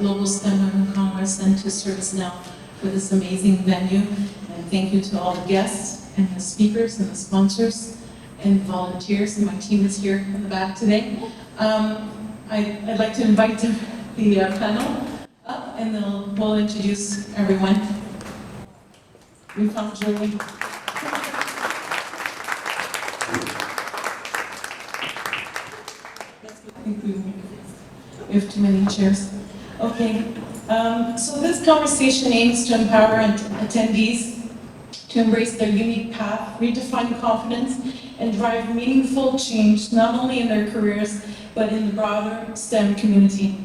Global STEM Women Congress and to ServiceNow for this amazing venue. And thank you to all the guests and the speakers and the sponsors and volunteers. And my team is here in the back today. I'd like to invite the panel up and we'll introduce everyone. We found Julie. I think we have too many chairs. Okay, so this conversation aims to empower attendees to embrace their unique path, redefine confidence, and drive meaningful change, not only in their careers, but in the broader STEM community.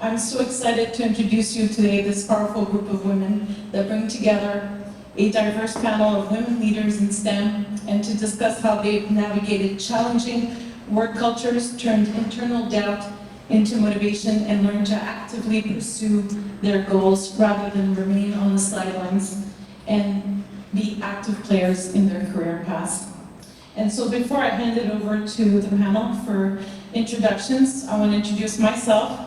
I'm so excited to introduce you today this powerful group of women that bring together a diverse panel of women leaders in STEM and to discuss how they've navigated challenging work cultures, turned internal doubt into motivation, and learned to actively pursue their goals rather than remain on the sidelines and be active players in their career paths. And so before I hand it over to the panel for introductions, I want to introduce myself.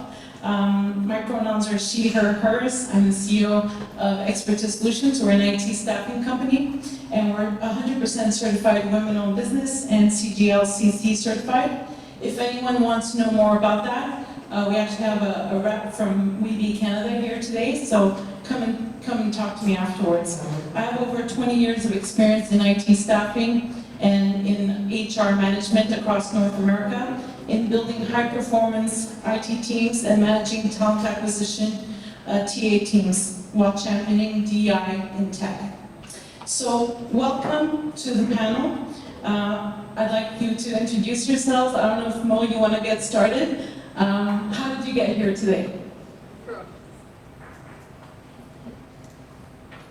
My pronouns are she, her, hers. I'm the CEO of Expertis Solutions. We're an IT staffing company, and we're 100% certified women-owned business and CGLCC certified. If anyone wants to know more about that, we actually have a rep from WeBe Canada here today, so come and talk to me afterwards. I have over 20 years of experience in IT staffing and in HR management across North America, in building high-performance IT teams and managing talent acquisition TA teams while championing DEI in tech. So welcome to the panel. I'd like you to introduce yourselves. I don't know if Mo, you want to get started. How did you get here today?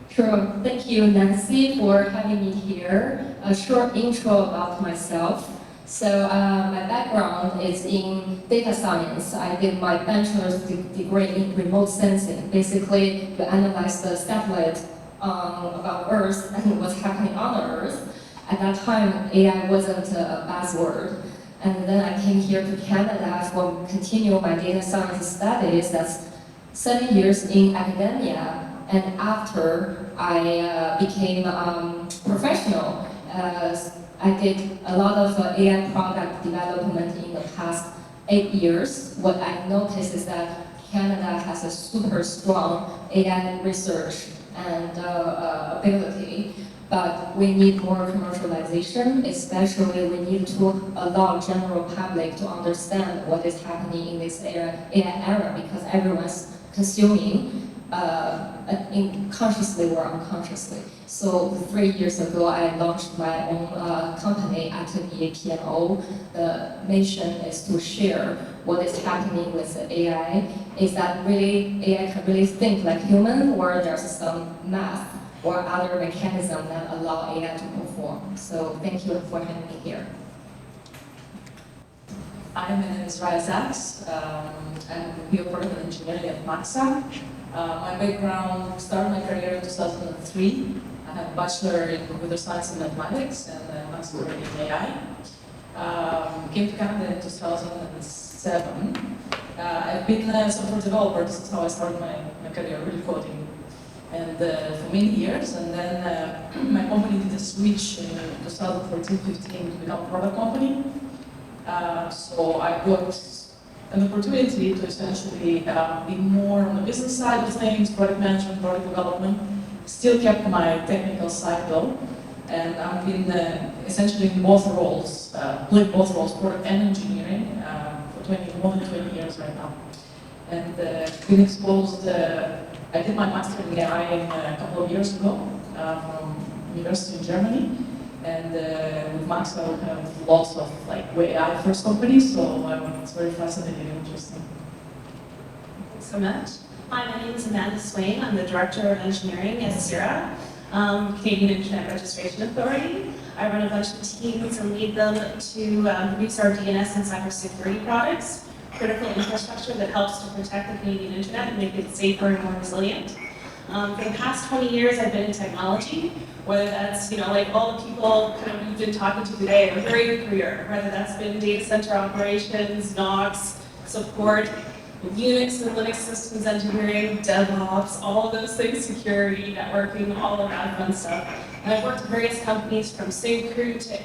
Sure. Thank you, Nancy, for having me here. A short intro about myself. So my background is in data science. I did my bachelor's degree in remote sensing. Basically, to analyze the satellite about Earth and what's happening on Earth. At that time, AI wasn't a buzzword. And then I came here to Canada for continue my data science studies. That's 7 years in academia. And after I became professional, I did a lot of AI product development in the past 8 years. What I've noticed is that Canada has a super strong AI research and ability, but we need more commercialization, especially we need to allow general public to understand what is happening in this AI era, because everyone's consuming consciously or unconsciously. So 3 years ago, I launched my own company, Atelier P&O. The mission is to share what is happening with AI. Is that really AI can really think like human, or there's some math or other mechanism that allow AI to perform? So thank you for having me here. Hi, my name is Raya. I'm the Geopolitical Engineering at Maxa. My background started my career in 2003. I have a bachelor in computer science and mathematics and a master in AI. Came to Canada in 2007. I've been a software developer. This is how I started my career, really coding. And for many years, and then my company did a switch in 2014-15 to become a product company. So I got an opportunity to essentially be more on the business side of things, product management, product development. Still kept my technical side though, and I've been essentially in both roles, played both roles, product and engineering, for more than 20 years right now. And been exposed, I did my master in AI a couple of years ago from university in Germany. And with Maxa, we have lots of AI first companies, so it's very fascinating and interesting. Thanks so much. Hi, my name is Swain. I'm the Director of Engineering at CIRA, Canadian Internet Registration Authority. I run a bunch of teams and lead them to produce our DNS and cybersecurity products, critical infrastructure that helps to protect the Canadian Internet and make it safer and more resilient. For the past 20 years, I've been in technology, whether that's, like all the people we've been talking to today, a very good career, whether that's been data center operations, NOCs, support, Unix and Linux systems engineering, DevOps, all of those things, security, networking, all of that fun stuff. And I've worked at various companies from Syncrude to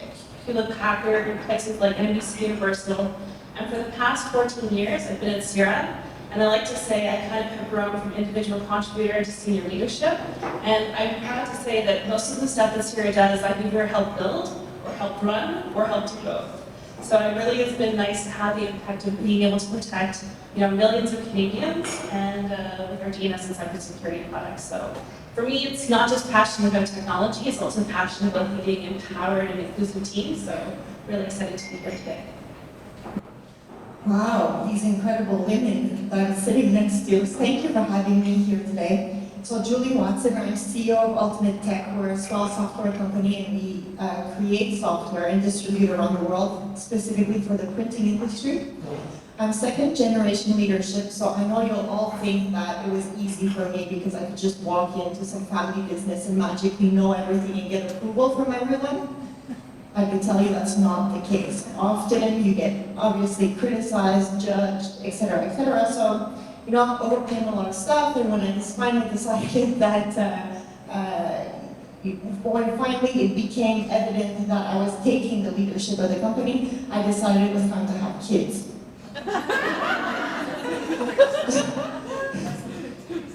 Hewlett Packard and places like NBC Universal. And for the past 14 years, I've been at CIRA. And I like to say I kind of have grown from individual contributor to senior leadership. And I'm proud to say that most of the stuff that CIRA does, I've either helped build, or helped run, or helped do both. So it really has been nice to have the impact of being able to protect, millions of Canadians and with our DNS and cybersecurity products. So for me, it's not just passion about technology, it's also passion about leading empowered and inclusive teams. So really excited to be here today. Wow, these incredible women that are sitting next to you. Thank you for having me here today. So Julie Watson, I'm CEO of Ultimate Tech. We're a small software company and we create software and distribute around the world, specifically for the printing industry. I'm second generation leadership, so I know you'll all think that it was easy for me because I could just walk into some family business and magically know everything and get approval from everyone. I can tell you that's not the case. Often you get obviously criticized, judged, etc., etc. So, I'm overcame a lot of stuff, and when I just finally decided that when finally it became evident that I was taking the leadership of the company, I decided it was time to have kids.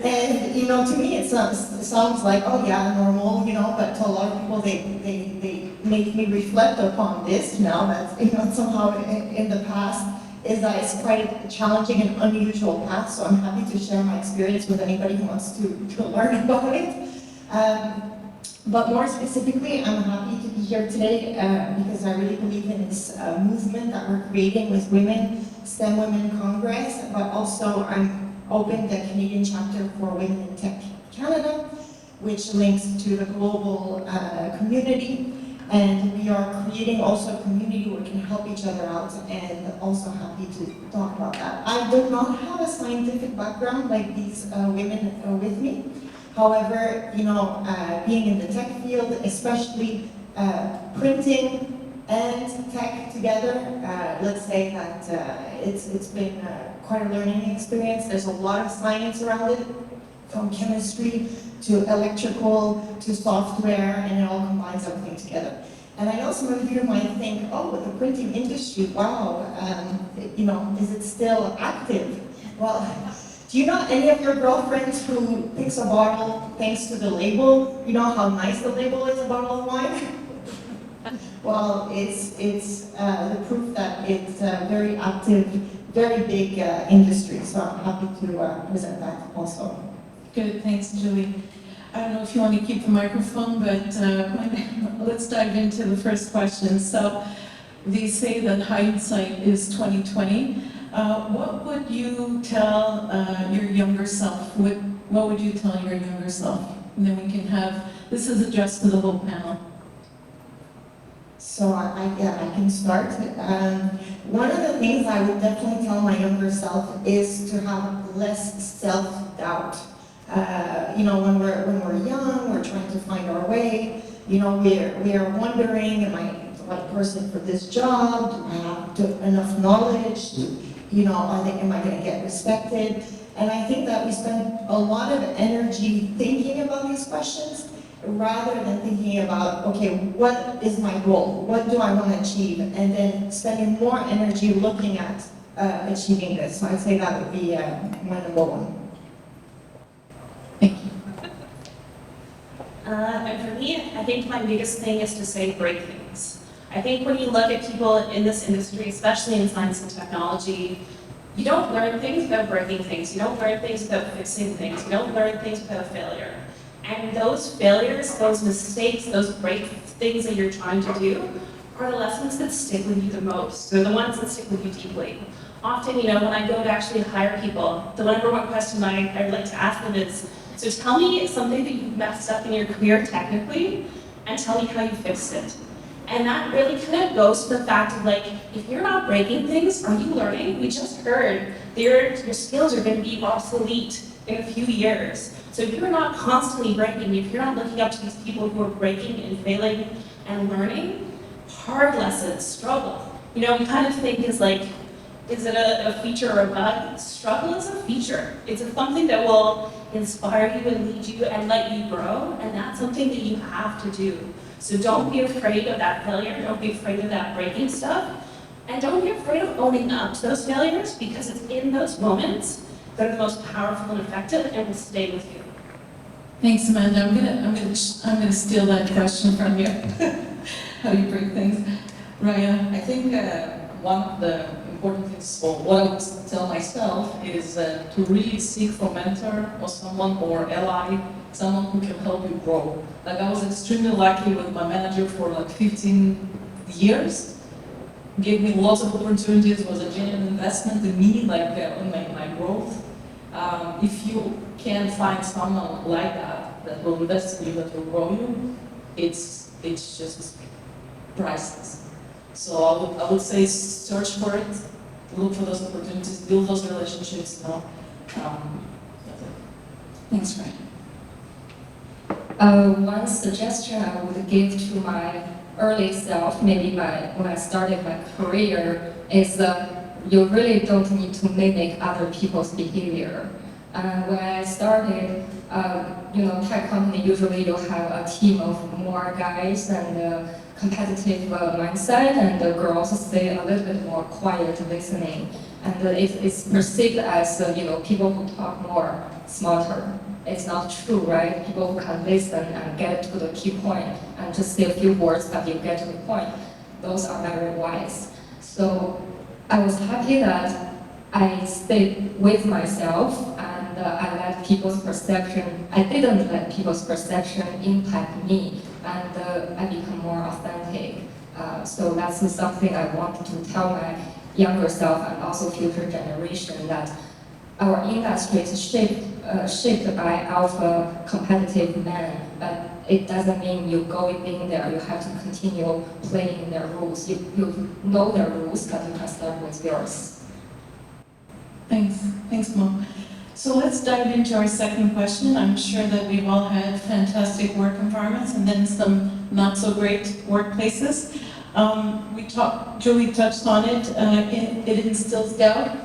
And to me it sounds like, oh yeah, normal, but to a lot of people they make me reflect upon this now that somehow in the past is that it's quite a challenging and unusual path, so I'm happy to share my experience with anybody who wants to learn about it. But more specifically, I'm happy to be here today because I really believe in this movement that we're creating with women, STEM Women Congress, but also I'm opening the Canadian chapter for Women in Tech Canada, which links to the global community. And we are creating also a community where we can help each other out, and also happy to talk about that. I do not have a scientific background like these women with me. However, being in the tech field, especially printing and tech together, let's say that it's been quite a learning experience. There's a lot of science around it, from chemistry to electrical to software, and it all combines everything together. And I know some of you might think, oh, the printing industry, wow, is it still active? Well, do you know any of your girlfriends who picks a bottle thanks to the label? You know how nice the label is, a bottle of wine? Well, it's the proof that it's a very active, very big industry, so I'm happy to present that also. Good, thanks, Julie. I don't know if you want to keep the microphone, but let's dive into the first question. So, they say that hindsight is 2020. What would you tell your younger self? What would you tell your younger self? And then we can have, this is addressed to the whole panel. So I can start. One of the things I would definitely tell my younger self is to have less self-doubt. When we're young, we're trying to find our way. We are wondering, am I the right person for this job? Do I have enough knowledge? Am I going to get respected? And I think that we spend a lot of energy thinking about these questions rather than thinking about, okay, what is my goal? What do I want to achieve? And then spending more energy looking at achieving this. So I'd say that would be my number one. Thank you. And for me, I think my biggest thing is to say break things. I think when you look at people in this industry, especially in science and technology, you don't learn things without breaking things. You don't learn things without fixing things. You don't learn things without failure. And those failures, those mistakes, those break things that you're trying to do are the lessons that stick with you the most. They're the ones that stick with you deeply. Often, when I go to actually hire people, the number one question I like to ask them is, so tell me something that you messed up in your career technically, and tell me how you fixed it. And that really kind of goes to the fact of if you're not breaking things, are you learning? We just heard your skills are going to be obsolete in a few years. So if you're not constantly breaking, if you're not looking up to these people who are breaking and failing and learning, hard lessons, struggle. We kind of think is Is it a feature or a bug? Struggle is a feature. It's something that will inspire you and lead you and let you grow, and that's something that you have to do. So don't be afraid of that failure. Don't be afraid of that breaking stuff. And don't be afraid of owning up to those failures, because it's in those moments that are the most powerful and effective and will stay with you. Thanks, Amanda. I'm gonna steal that question from you. How do you break things? Raya? I think one of the important things, or what I would tell myself, is to really seek for a mentor or someone or ally, someone who can help you grow. Like I was extremely lucky with my manager for like 15 years. Gave me lots of opportunities, was a genuine investment in me, like in my growth. If you can find someone like that will invest in you, that will grow you, it's just priceless. So I would say search for it, look for those opportunities, build those relationships, you know. That's it. Thanks, Raya. One suggestion I would give to my early self, maybe when I started my career, is you really don't need to mimic other people's behavior. When I started, tech company, usually you have a team of more guys and competitive mindset, and the girls stay a little bit more quiet listening. And it's perceived as, people who talk more smarter. It's not true, right? People who can listen and get to the key point and just say a few words, but you get to the point. Those are very wise. So I was happy that I stayed with myself, and I let people's perception, I didn't let people's perception impact me, and I become more authentic. So that's something I want to tell my younger self and also future generation, that our industry is shaped by alpha competitive men, but it doesn't mean you go in there, you have to continue playing their rules. You know their rules, but you can start with yours. Thanks, Mo. So let's dive into our second question. I'm sure that we've all had fantastic work environments and then some not so great workplaces. Julie touched on it. It instills doubt,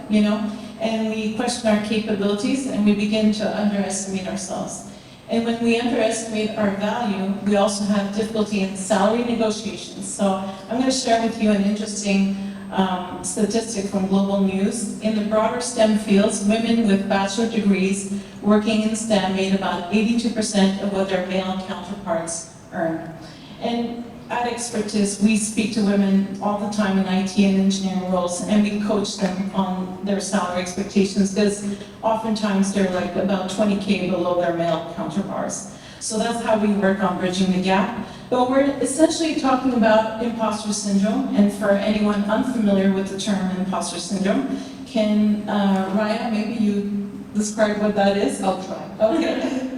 and we question our capabilities and we begin to underestimate ourselves. And when we underestimate our value, we also have difficulty in salary negotiations. So I'm going to share with you an interesting statistic from Global News. In the broader STEM fields, women with bachelor degrees working in STEM made about 82% of what their male counterparts earn. And at Expertis, we speak to women all the time in IT and engineering roles, and we coach them on their salary expectations, because oftentimes they're like about 20K below their male counterparts. So that's how we work on bridging the gap. But we're essentially talking about imposter syndrome, and for anyone unfamiliar with the term imposter syndrome, can Raya, maybe you describe what that is? I'll try. Okay.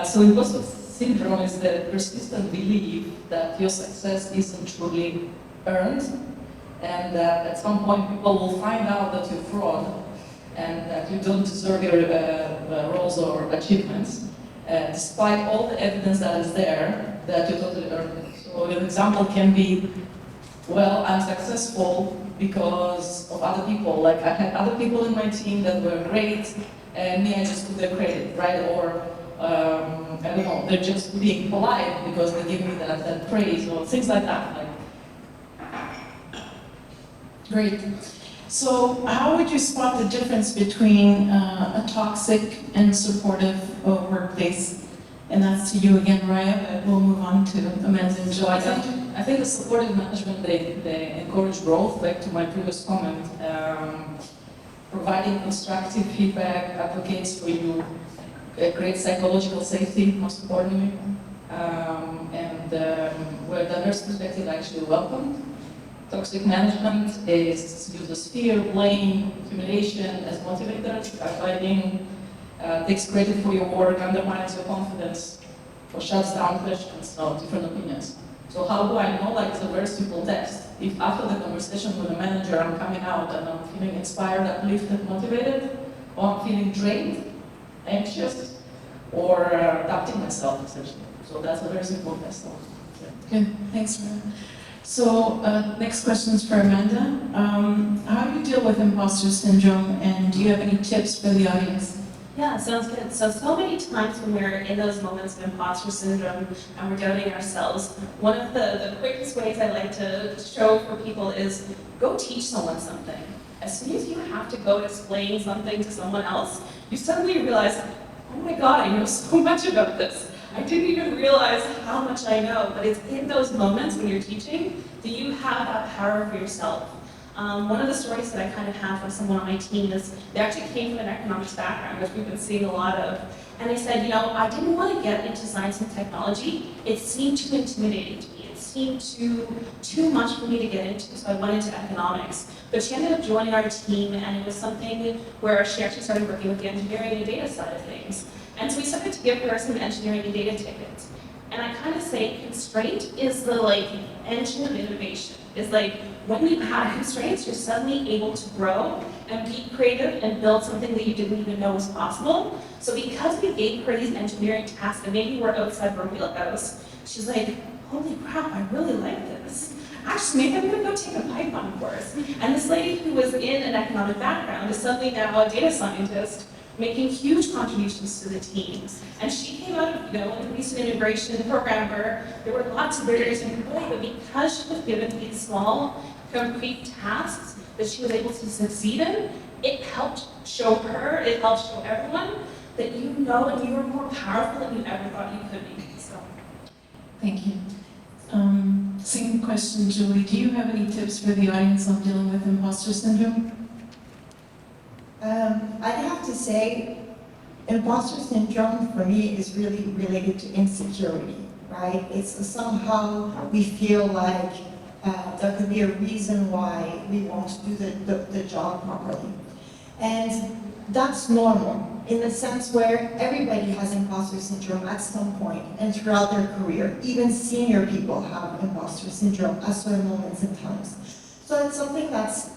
So imposter syndrome is the persistent belief that your success isn't truly earned, and that at some point people will find out that you're fraud and that you don't deserve your roles or achievements, despite all the evidence that is there that you totally earned it. So an example can be, well, I'm successful because of other people. Like I had other people in my team that were great, and me, I just took their credit, right? Or I don't know, they're just being polite because they give me that praise or things like that. Great. So how would you spot the difference between a toxic and supportive workplace? And that's to you again, Raya, but we'll move on to Amanda and So Joy. I think the supportive management, they encourage growth, back to my previous comment. Providing constructive feedback advocates for you, create psychological safety, most importantly, and where diverse perspectives are actually welcomed. Toxic management uses fear, blame, humiliation as motivators, gaslighting, takes credit for your work, undermines your confidence, or shuts down questions or different opinions. So how do I know? Like, it's a very simple test. If after the conversation with the manager I'm coming out and I'm feeling inspired, uplifted, motivated, or I'm feeling drained, anxious, or doubting myself, essentially. So that's a very simple test. Good, thanks, Raya. So, next question is for Amanda. How do you deal with imposter syndrome, and do you have any tips for the audience? Yeah, sounds good. So many times when we're in those moments of imposter syndrome and we're doubting ourselves, one of the quickest ways I like to show for people is go teach someone something. As soon as you have to go explain something to someone else, you suddenly realize, oh my God, I know so much about this. I didn't even realize how much I know, but it's in those moments when you're teaching that you have that power for yourself. One of the stories that I kind of have from someone on my team is they actually came from an economics background, which we've been seeing a lot of. And they said, I didn't want to get into science and technology. It seemed too intimidating to me. It seemed too much for me to get into, so I went into economics. But she ended up joining our team, and it was something where she actually started working with the engineering and data side of things. And so we started to give her some engineering and data tickets. And I kind of say constraint is the engine of innovation. It's when you have constraints, you're suddenly able to grow and be creative and build something that you didn't even know was possible. So because we gave her these engineering tasks that maybe were outside her wheelhouse, she's like, holy crap, I really like this. Actually, maybe I'm gonna go take a Python course. And this lady who was in an economic background is suddenly now a data scientist, making huge contributions to the teams. And she came out of, an recent integration programmer. There were lots of barriers in her way, but because she was given these small, concrete tasks that she was able to succeed in, it helped show her, it helped show everyone that and you are more powerful than you ever thought you could be. So, Thank you. Same question, Julie. Do you have any tips for the audience on dealing with imposter syndrome? I'd have to say, imposter syndrome for me is really related to insecurity, right? It's somehow we feel like there could be a reason why we won't do the job properly. And that's normal in the sense where everybody has imposter syndrome at some point and throughout their career. Even senior people have imposter syndrome at certain moments in times. So it's something that's,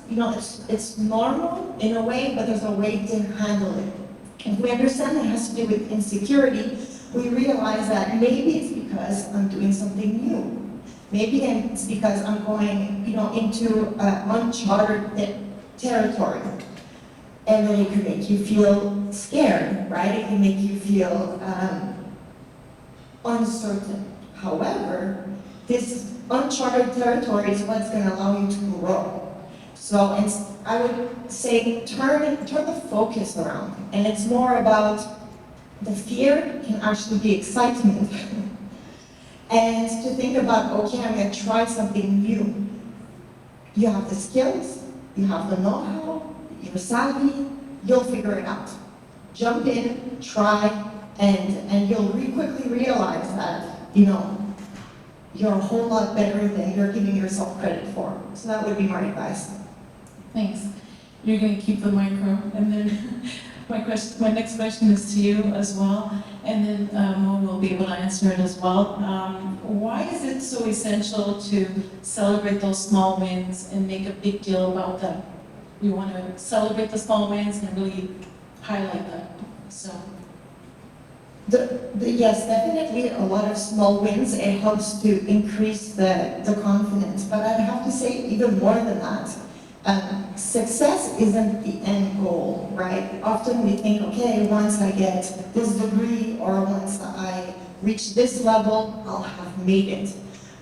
it's normal in a way, but there's a way to handle it. If we understand that it has to do with insecurity, we realize that maybe it's because I'm doing something new. Maybe it's because I'm going, into uncharted territory. And then it can make you feel scared, right? It can make you feel uncertain. However, this uncharted territory is what's going to allow you to grow. So I would say turn the focus around, and it's more about the fear can actually be excitement. And to think about, okay, I'm going to try something new. You have the skills, you have the know-how, you're savvy, you'll figure it out. Jump in, try, and you'll quickly realize that, you're a whole lot better than you're giving yourself credit for. So that would be my advice. Thanks. You're going to keep the micro, and then my next question is to you as well, and then Mo will be able to answer it as well. Why is it so essential to celebrate those small wins and make a big deal about them? We want to celebrate the small wins and really highlight them. So. Yes, definitely a lot of small wins. It helps to increase the confidence. But I'd have to say even more than that. Success isn't the end goal, right? Often we think, okay, once I get this degree or once I reach this level, I'll have made it.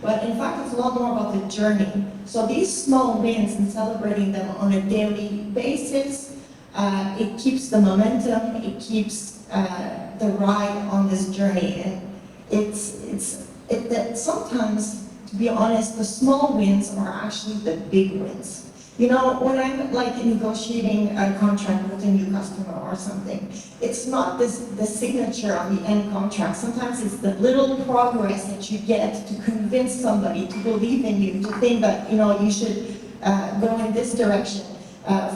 But in fact, it's a lot more about the journey. So these small wins and celebrating them on a daily basis, it keeps the momentum, it keeps the ride on this journey. And sometimes, to be honest, the small wins are actually the big wins. When I'm negotiating a contract with a new customer or something, it's not the signature on the end contract. Sometimes it's the little progress that you get to convince somebody to believe in you, to think that, you should go in this direction.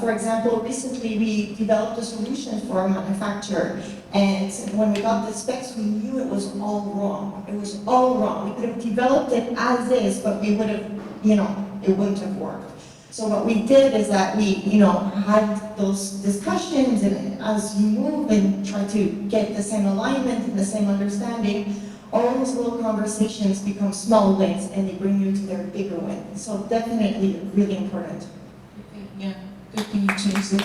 For example, recently we developed a solution for a manufacturer, and when we got the specs, we knew it was all wrong. It was all wrong. We could have developed it as is, but we would have, it wouldn't have worked. So what we did is that we, had those discussions, and as you move and try to get the same alignment and the same understanding, all those little conversations become small wins and they bring you to their bigger win. So definitely really important. Yeah, good thing you changed it.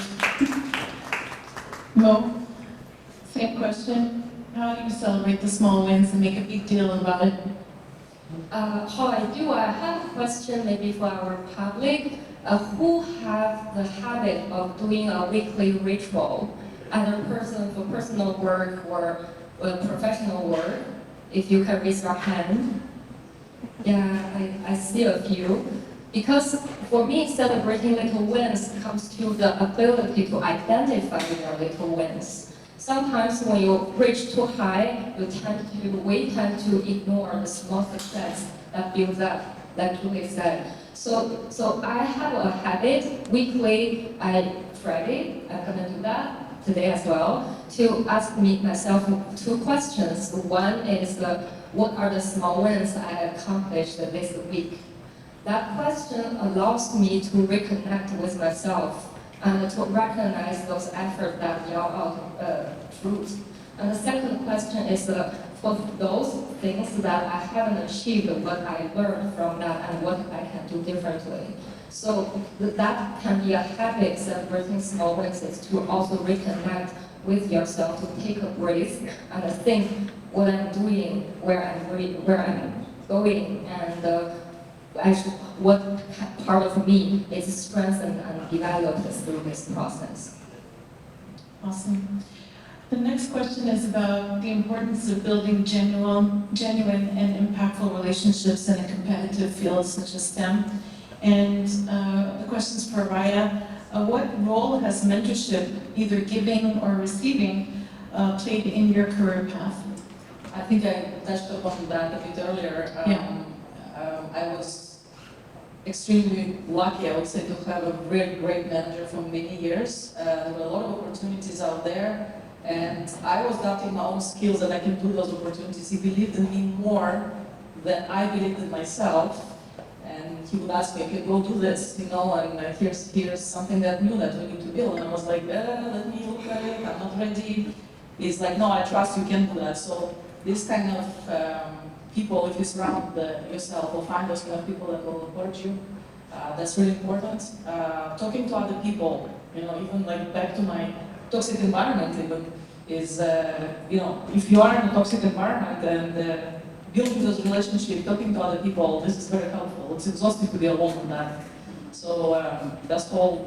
Mo, same question. How do you celebrate the small wins and make a big deal about it? How I do, I have a question maybe for our public. Who have the habit of doing a weekly ritual, either for personal work or professional work? If you can raise your hand. Yeah, I see a few. Because for me, celebrating little wins comes to the ability to identify your little wins. Sometimes when you reach too high, we tend to ignore the small success that builds up, like Julie said. So I have a habit, weekly, Friday, I'm gonna do that today as well, to ask myself two questions. One is, what are the small wins I accomplished this week? That question allows me to reconnect with myself and to recognize those efforts that y'all are fruit. And the second question is, for those things that I haven't achieved, what I learned from that and what I can do differently. So that can be a habit, celebrating small wins, is to also reconnect with yourself, to take a breath and think what I'm doing, where I'm going, and what part of me is strengthened and developed through this process. Awesome. The next question is about the importance of building genuine and impactful relationships in a competitive field such as STEM. And the question's for Raya. What role has mentorship, either giving or receiving, played in your career path? I think I touched upon that a bit earlier. I was extremely lucky, I would say, to have a great manager for many years. There were a lot of opportunities out there, and I was doubting my own skills that I can do those opportunities. He believed in me more than I believed in myself. And he would ask me, okay, go do this, and here's something that new that we need to build. And I was like, let me look at it, I'm not ready. He's like, no, I trust you can do that. So this kind of people, if you surround yourself, will find those kind of people that will support you. That's really important. Talking to other people, even like back to my toxic environment even, is, if you are in a toxic environment and building those relationships, talking to other people, this is very helpful. It's exhausting to be alone on that. So that's whole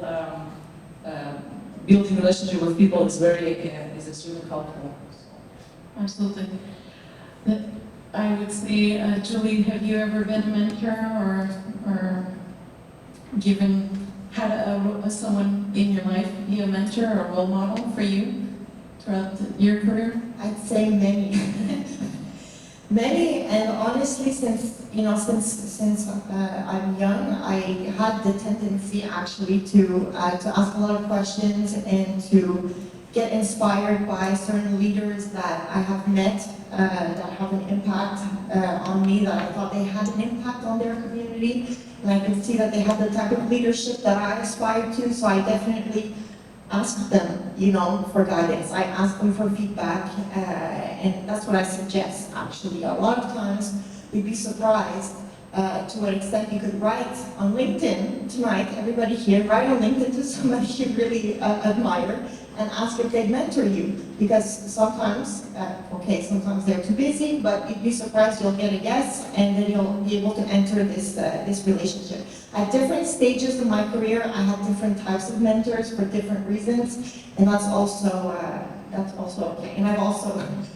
building relationship with people is extremely helpful. Absolutely. I would say, Julie, have you ever been a mentor or had someone in your life be a mentor or a role model for you throughout your career? I'd say many. Many, and honestly, since I'm young, I had the tendency actually to ask a lot of questions and to get inspired by certain leaders that I have met that have an impact on me, that I thought they had an impact on their community, and I could see that they have the type of leadership that I aspire to, so I definitely ask them, for guidance. I ask them for feedback, and that's what I suggest, actually. A lot of times, you'd be surprised to what extent you could write on LinkedIn tonight, everybody here, write on LinkedIn to somebody you really admire, and ask if they'd mentor you. Because sometimes they're too busy, but you'd be surprised you'll get a yes, and then you'll be able to enter this relationship. At different stages of my career, I had different types of mentors for different reasons, and that's also okay. And I've also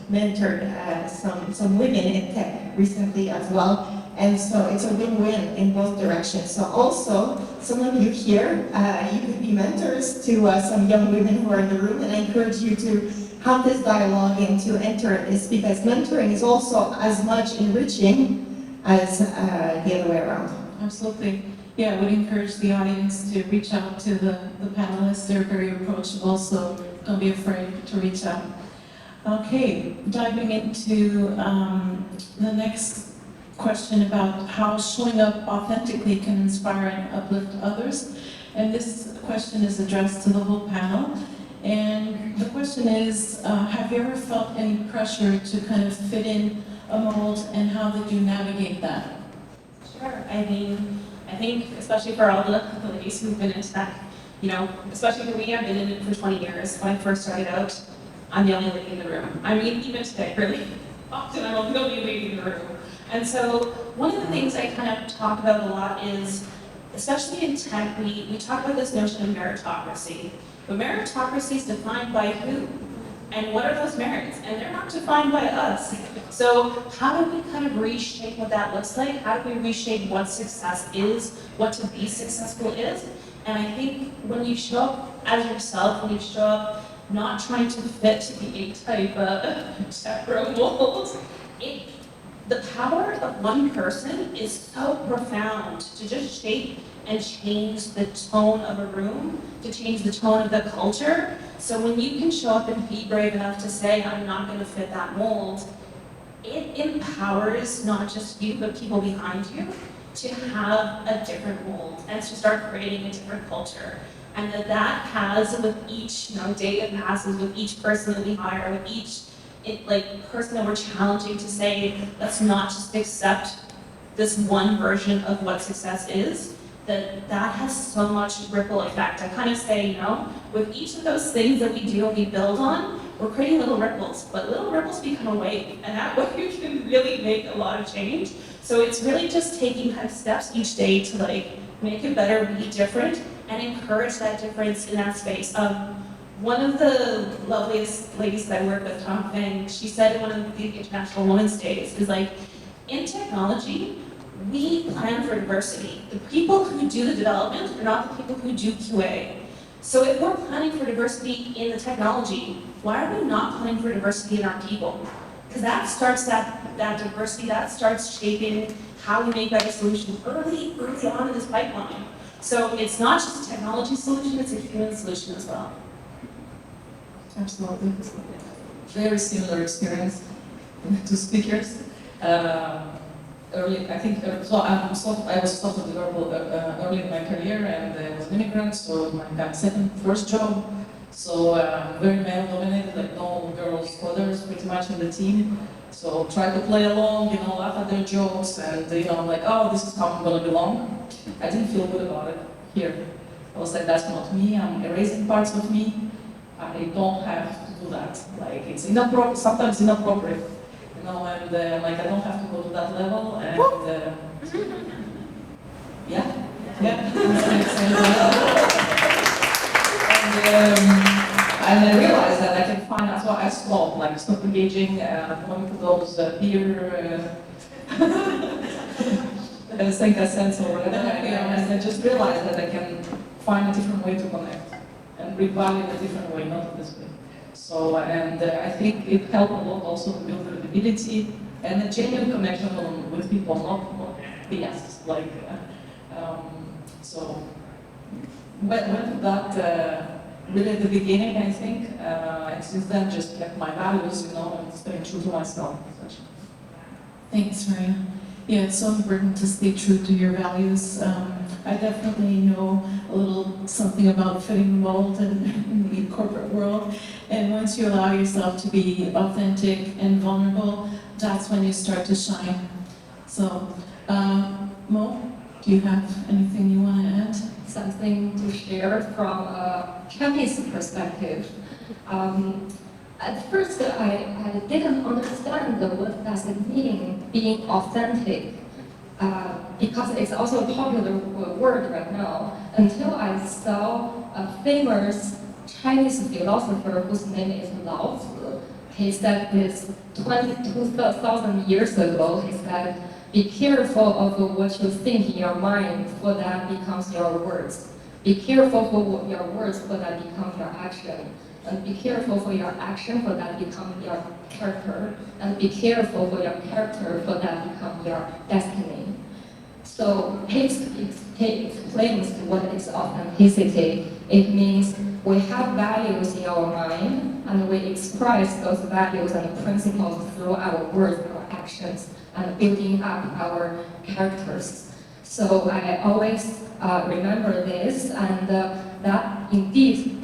mentored some women in tech recently as well, and so it's a win-win in both directions. So also, some of you here, you could be mentors to some young women who are in the room, and I encourage you to have this dialogue and to enter this, because mentoring is also as much enriching as the other way around. Absolutely. Yeah, I would encourage the audience to reach out to the panelists. They're very approachable, so don't be afraid to reach out. Okay, diving into the next question about how showing up authentically can inspire and uplift others. And this question is addressed to the whole panel. And the question is, have you ever felt any pressure to kind of fit in a mold, and how did you navigate that? Sure. I mean, I think especially for all the ladies who've been in tech, you know, especially for me, I've been in it for 20 years. When I first started out, I'm the only lady in the room. I mean, even today, really, often I'm the only lady in the room. And so one of the things I kind of talk about a lot is, especially in tech, we talk about this notion of meritocracy. But meritocracy is defined by who? And what are those merits? And they're not defined by us. So how do we kind of reshape what that looks like? How do we reshape what success is, what to be successful is? And I think when you show up as yourself, when you show up not trying to fit to the A-type tech mold, the power of one person is so profound to just shape and change the tone of a room, to change the tone of the culture. So when you can show up and be brave enough to say, I'm not going to fit that mold, it empowers not just you, but people behind you to have a different mold and to start creating a different culture. And that has, with each day that passes, with each person that we hire, with each person that we're challenging to say, let's not just accept this one version of what success is, that has so much ripple effect. I kind of say, with each of those things that we do and we build on, we're creating little ripples, but little ripples become a wave, and that way you can really make a lot of change. So it's really just taking kind of steps each day to make it better, be different, and encourage that difference in that space. One of the loveliest ladies that I work with, Tom Feng, she said in one of the International Women's Days, is in technology, we plan for diversity. The people who do the development are not the people who do QA. So if we're planning for diversity in the technology, why are we not planning for diversity in our people? Because that starts that diversity, that starts shaping how we make better solutions early on in this pipeline. So it's not just a technology solution, it's a human solution as well. Absolutely. Very similar experience to speakers. Early, I think, I was software developer early in my career, and I was an immigrant, so it was my first job. So very male-dominated, no girls coders pretty much in the team. So try to play along, laugh at their jokes, and I'm like, oh, this is how I'm gonna belong. I didn't feel good about it here. I was like, that's not me. I'm erasing parts of me. I don't have to do that. It's inappropriate. Sometimes inappropriate. And I don't have to go to that level, and yeah. And I realized that I can find, that's why I stopped engaging, going to those peer think a sense or whatever, and I just realized that I can find a different way to connect and bring value in a different way, not this way. So, I think it helped a lot also to build credibility and a genuine connection with people, not BS. So, went to that really at the beginning, I think, and since then just kept my values, and staying true to myself. Thanks, Raya. Yeah, it's so important to stay true to your values. I definitely know a little something about fitting the mold in the corporate world. And once you allow yourself to be authentic and vulnerable, that's when you start to shine. So, Mo, do you have anything you want to add? Something to share from a Chinese perspective. At first, I didn't understand what does it mean being authentic, because it's also a popular word right now, until I saw a famous Chinese philosopher whose name is Lao Tzu. He said this 22,000 years ago. He said, be careful of what you think in your mind, for that becomes your words. Be careful for your words, for that becomes your action. And be careful for your action, for that becomes your character. And be careful for your character, for that becomes your destiny. So he explains what is authenticity. It means we have values in our mind, and we express those values and principles through our words, our actions, and building up our characters. So I always remember this, and that indeed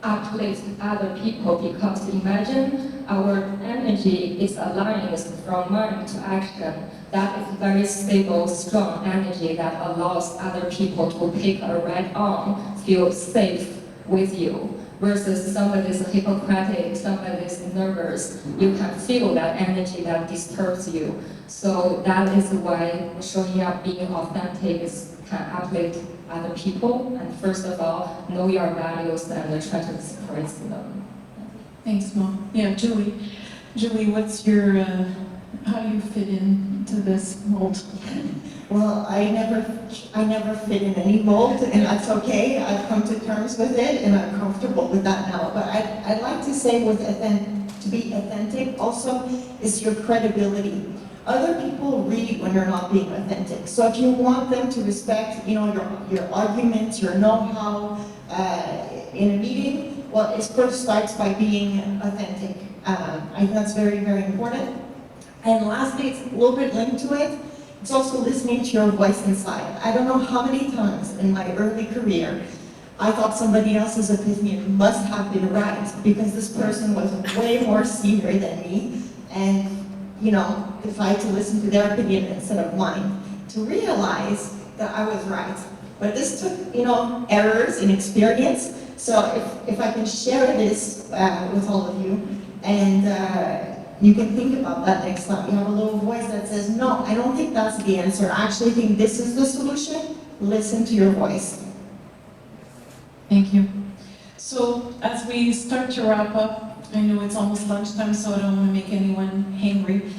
uplifts other people, because imagine our energy is aligned from mind to action. That is very stable, strong energy that allows other people to take a right on, feel safe with you. Versus somebody is hypocritic, somebody is nervous, you can feel that energy that disturbs you. So that is why showing up, being authentic can uplift other people. And first of all, know your values and try to express them. Thanks, Mom. Yeah, Julie. Julie, what's your, how do you fit into this mold? Well, I never fit in any mold, and that's okay. I've come to terms with it, and I'm comfortable with that now. But I'd like to say to be authentic also is your credibility. Other people read when you're not being authentic. So if you want them to respect, your arguments, your know-how in a meeting, well, it first starts by being authentic. I think that's very, very important. And lastly, it's a little bit linked to it. It's also listening to your voice inside. I don't know how many times in my early career I thought somebody else's opinion must have been right because this person was way more senior than me, and decided to listen to their opinion instead of mine to realize that I was right. But this took errors and experience. So if I can share this with all of you, and you can think about that next time. You have a little voice that says, no, I don't think that's the answer. I actually think this is the solution. Listen to your voice. Thank you. So as we start to wrap up, I know it's almost lunchtime, so I don't want to make anyone hangry.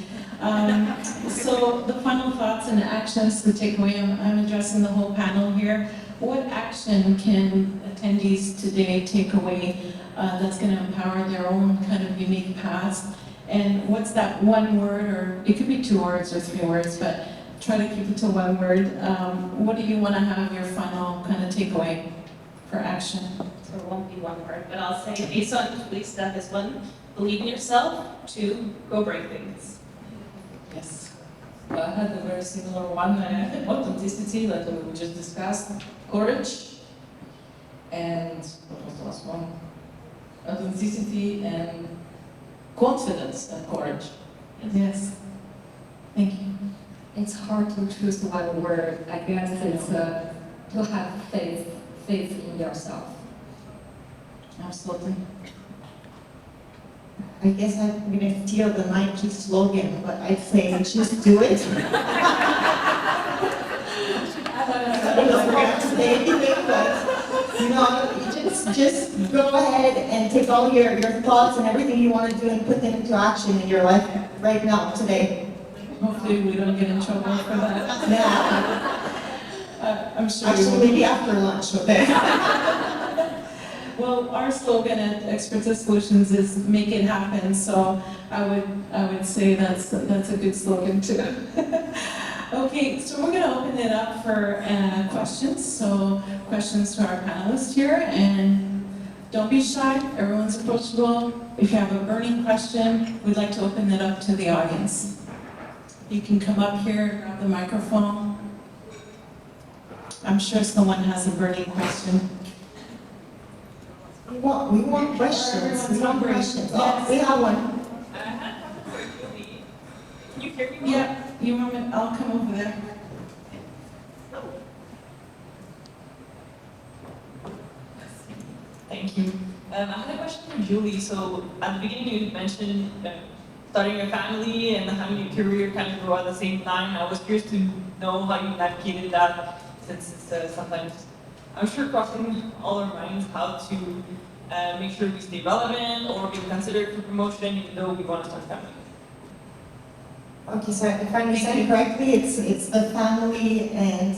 So the final thoughts and actions to take away, I'm addressing the whole panel here. What action can attendees today take away that's going to empower their own kind of unique paths? And what's that one word, or it could be 2 words or 3 words, but try to keep it to 1 word. What do you want to have your final kind of takeaway for action? So it won't be 1 word, but I'll say based on Julie's stuff is 1, believe in yourself, 2, go break things. Yes. I had a very similar one, authenticity, like we just discussed, courage, and what was the last one? Authenticity and confidence and courage. Yes. Thank you. It's hard to choose 1 word. I guess it's to have faith in yourself. Absolutely. I guess I'm going to steal the Nike slogan, but I'd say just do it. I don't know if we're going to say anything, but just go ahead and take all your thoughts and everything you want to do and put them into action in your life right now, today. Hopefully we don't get in trouble for that. Yeah. I'm sure Actually, maybe after lunch, okay? Well, our slogan at Expertis Solutions is "Make it happen." So I would say that's a good slogan too. Okay, so we're going to open it up for questions. So questions to our panelists here, and don't be shy. Everyone's approachable. If you have a burning question, we'd like to open it up to the audience. You can come up here, grab the microphone. I'm sure someone has a burning question. We want questions. We want questions. Oh, we have one. I had a question for Julie. Can you hear me? Yeah, you want me? I'll come over there. Thank you. I had a question for Julie. So at the beginning you mentioned starting your family and having your career kind of grow at the same time. I was curious to know how you navigated that, since it's sometimes, I'm sure, crossing all our minds how to make sure we stay relevant or be considered for promotion even though we want to start a family. Okay, so if I understand correctly, it's the family and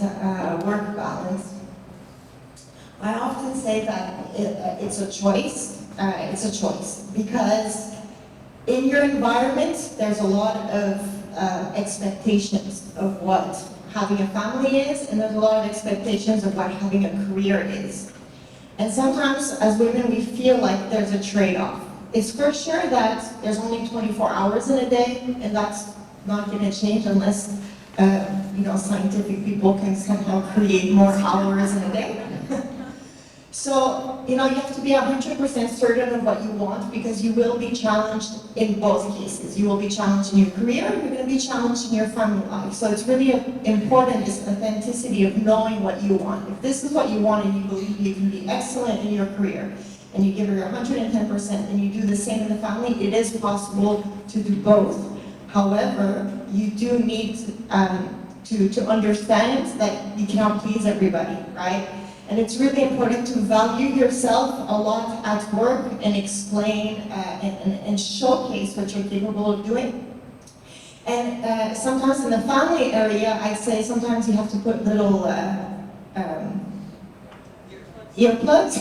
work balance. I often say that it's a choice. It's a choice because in your environment, there's a lot of expectations of what having a family is, and there's a lot of expectations of what having a career is. And sometimes, as women, we feel like there's a trade-off. It's for sure that there's only 24 hours in a day, and that's not going to change unless, scientific people can somehow create more hours in a day. So, you have to be 100% certain of what you want because you will be challenged in both cases. You will be challenged in your career, you're going to be challenged in your family life. So it's really important, this authenticity of knowing what you want. If this is what you want and you believe you can be excellent in your career, and you give her 110% and you do the same in the family, it is possible to do both. However, you do need to understand that you cannot please everybody, right? And it's really important to value yourself a lot at work and explain and showcase what you're capable of doing. And sometimes in the family area, I'd say sometimes you have to put little earplugs.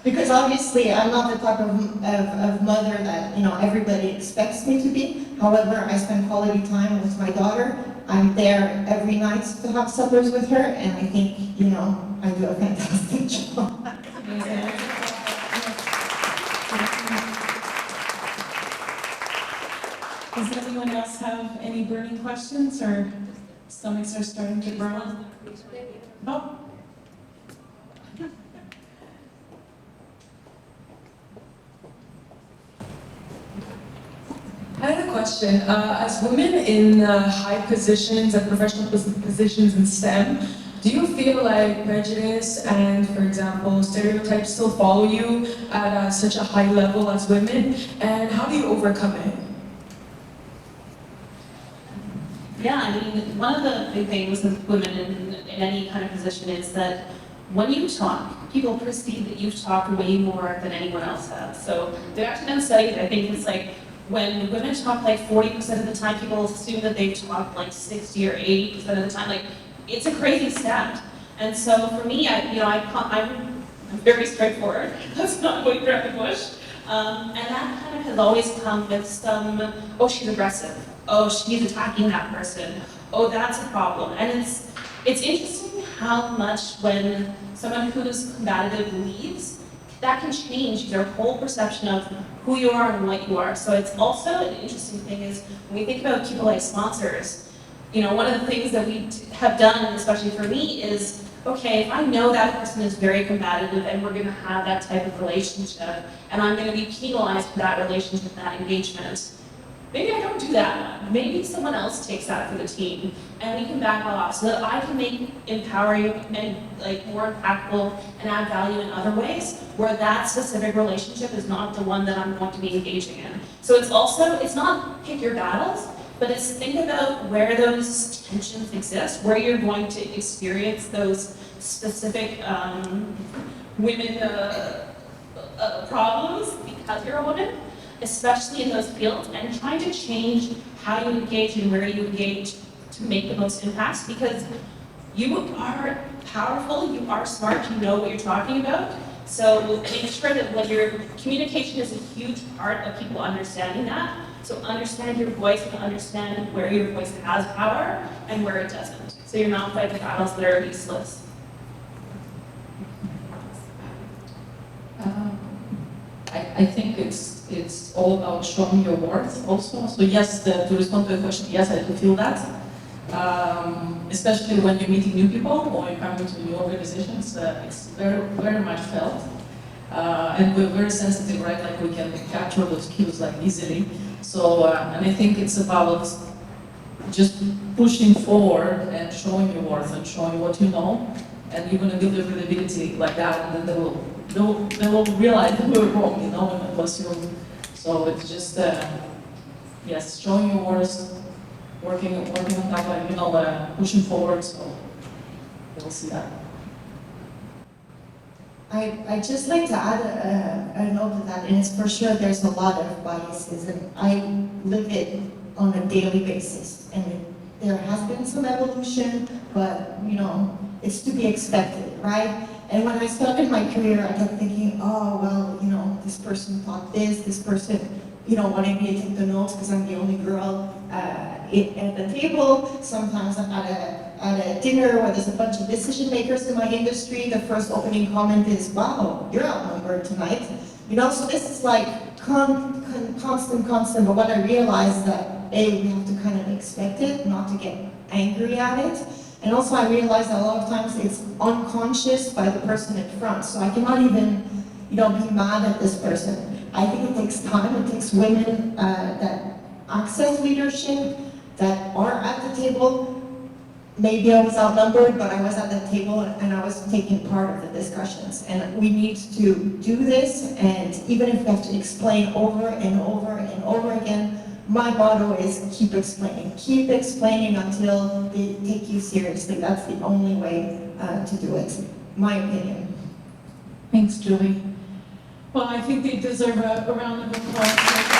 Because obviously I'm not the type of mother that everybody expects me to be. However, I spend quality time with my daughter. I'm there every night to have suppers with her, and I think I do a fantastic job. Does anyone else have any burning questions, or stomachs are starting to growl? Oh. I had a question. As women in high positions and professional positions in STEM, do you feel like prejudice and, for example, stereotypes still follow you at such a high level as women? And how do you overcome it? Yeah, I mean, one of the big things with women in any kind of position is that when you talk, people perceive that you've talked way more than anyone else has. So they've actually done studies, I think it's like, when women talk like 40% of the time, people assume that they've talked like 60 or 80% of the time. Like, it's a crazy stat. And so for me, I'm very straightforward. Let's not wait around the bush. And that kind of has always come with some, oh, she's aggressive. Oh, she's attacking that person. Oh, that's a problem. And it's interesting how much when someone who's combative leaves, that can change your whole perception of who you are and what you are. So it's also an interesting thing is when we think about people like sponsors, one of the things that we have done, especially for me, is, okay, if I know that person is very combative and we're gonna have that type of relationship, and I'm gonna be penalized for that relationship, that engagement, maybe I don't do that. Maybe someone else takes that for the team, and we can back off so that I can make empowering and more impactful and add value in other ways where that specific relationship is not the one that I'm going to be engaging in. So it's not pick your battles, but it's think about where those tensions exist, where you're going to experience those specific women problems because you're a woman, especially in those fields, and trying to change how you engage and where you engage to make the most impacts, because you are powerful, you are smart, you know what you're talking about. So make sure that when your communication is a huge part of people understanding that. So understand your voice and understand where your voice has power and where it doesn't. So you're not fighting battles that are useless. I think it's all about showing your worth also. So yes, to respond to the question, yes, I do feel that. Especially when you're meeting new people or you're coming to new organizations, it's very, very much felt. And we're very sensitive, right? Like we can capture those cues like easily. So, and I think it's about just pushing forward and showing your worth and showing what you know, and you're gonna build your credibility like that, and then they will realize that we're wrong, and it was you. So it's just, yes, showing your worth, working on that, pushing forward, so we'll see that. I'd just like to add a note to that, and it's for sure there's a lot of biases, and I live it on a daily basis, and there has been some evolution, but it's to be expected, right? And when I started my career, I kept thinking, oh, well, this person thought this person, wanted me to take the notes because I'm the only girl at the table. Sometimes I'm at a dinner where there's a bunch of decision makers in my industry. The first opening comment is, wow, you're outnumbered tonight. So this is like constant, but what I realized that, A, we have to kind of expect it, not to get angry at it, And also I realized that a lot of times it's unconscious by the person in front, so I cannot even, be mad at this person. I think it takes time, it takes women that access leadership, that are at the table. Maybe I was outnumbered, but I was at the table and I was taking part of the discussions. And we need to do this, and even if we have to explain over and over and over again, my motto is keep explaining. Keep explaining until they take you seriously. That's the only way to do it, my opinion. Thanks, Julie. Well, I think they deserve a round of applause.